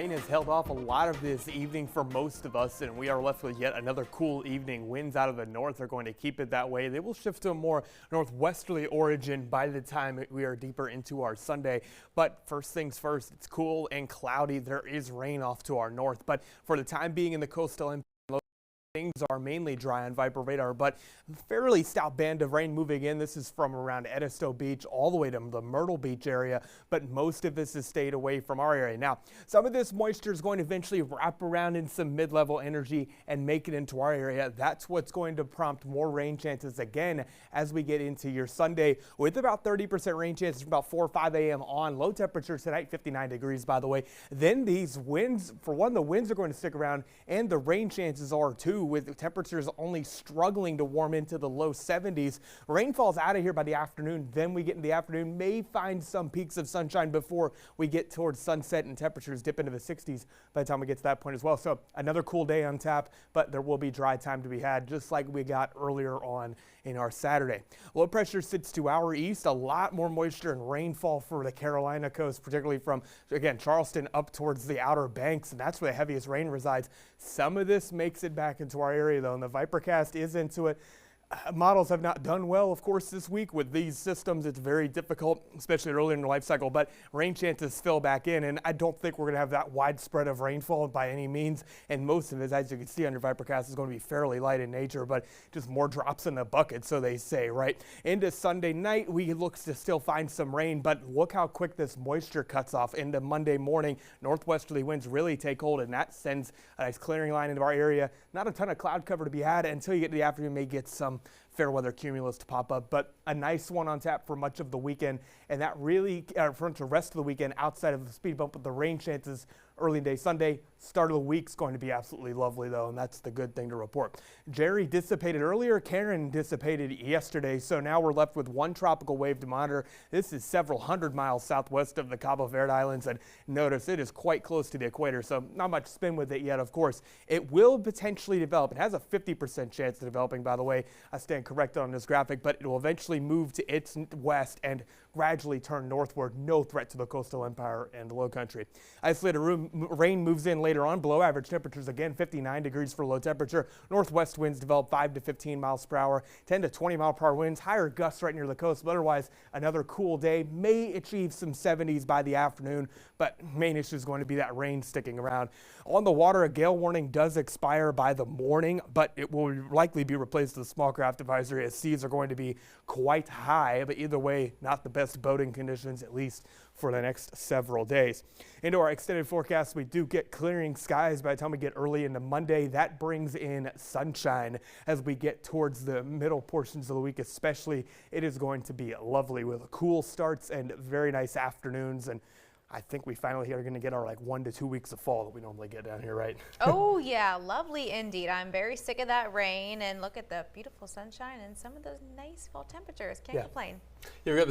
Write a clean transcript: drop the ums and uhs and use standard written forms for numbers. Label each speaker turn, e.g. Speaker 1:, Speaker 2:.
Speaker 1: rain has held off a lot of this evening for most of us, and we are left with yet another cool evening. Winds out of the north are going to keep it that way. They will shift to a more northwesterly origin by the time we are deeper into our Sunday. But first things first, it's cool and cloudy. There is rain off to our north, but for the time being in the coastal and things are mainly dry on Viper radar, but fairly stout band of rain moving in. This is from around Edisto Beach all the way to the Myrtle Beach area, but most of this has stayed away from our area. Now, some of this moisture is going to eventually wrap around in some mid-level energy and make it into our area. That's what's going to prompt more rain chances again as we get into your Sunday, with about 30% rain chances from about 4 or 5 a.m. on. Low temperatures tonight, 59 degrees, by the way. Then these winds, for one, the winds are going to stick around, and the rain chances are too, with temperatures only struggling to warm into the low 70s. Rain falls out of here by the afternoon. Then we get in the afternoon, may find some peaks of sunshine before we get towards sunset, and temperatures dip into the 60s by the time we get to that point as well. So another cool day on tap, but there will be dry time to be had, just like we got earlier on in our Saturday. Low pressure sits to our east. A lot more moisture and rainfall for the Carolina coast, particularly from, again, Charleston up towards the Outer Banks, and that's where the heaviest rain resides. Some of this makes it back into our area, though, and the Vipercast is into it. Models have not done well, of course, this week with these systems. It's very difficult, especially early in the life cycle, but rain chances fill back in, and I don't think we're going to have that widespread of rainfall by any means, and most of it, as you can see on your Vipercast, is going to be fairly light in nature, but just more drops in the bucket, so they say, right? Into Sunday night, we look to still find some rain, but look how quick this moisture cuts off. Into Monday morning, northwesterly winds really take hold, and that sends a nice clearing line into our area. Not a ton of cloud cover to be had until you get to the afternoon. May get some fair weather cumulus to pop up, but a nice one on tap for much of the weekend, and that really for the rest of the weekend outside of the speed bump with the rain chances early in day Sunday. Start of the week's going to be absolutely lovely, though, and that's the good thing to report. Jerry dissipated earlier, Karen dissipated yesterday, so now we're left with one tropical wave to monitor. This is several hundred miles southwest of the Cabo Verde Islands, and notice it is quite close to the equator, so not much spin with it yet, of course. It will potentially develop. It has a 50% chance of developing, by the way. I stand corrected on this graphic, but it will eventually move to its west and gradually turn northward. No threat to the coastal empire and the low country. Isolated rain moves in later on. Below average temperatures again, 59 degrees for low temperature. Northwest winds develop 5 to 15 miles per hour, 10 to 20 mile per hour winds, higher gusts right near the coast, but otherwise another cool day. May achieve some 70s by the afternoon, but main issue is going to be that rain sticking around. On the water, a gale warning does expire by the morning, but it will likely be replaced with a small craft advisory as seas are going to be quite high, but either way, not the best boating conditions, at least for the next several days. Into our extended forecast, we do get clearing skies by the time we get early into Monday. That brings in sunshine as we get towards the middle portions of the week, especially. It is going to be lovely with cool starts and very nice afternoons, and I think we finally are going to get our 1 to 2 weeks of fall that we normally get down here, right?
Speaker 2: Oh yeah, lovely indeed. I'm very sick of that rain, and look at the beautiful sunshine and some of those nice fall temperatures. Can't complain.
Speaker 1: Yeah, we got the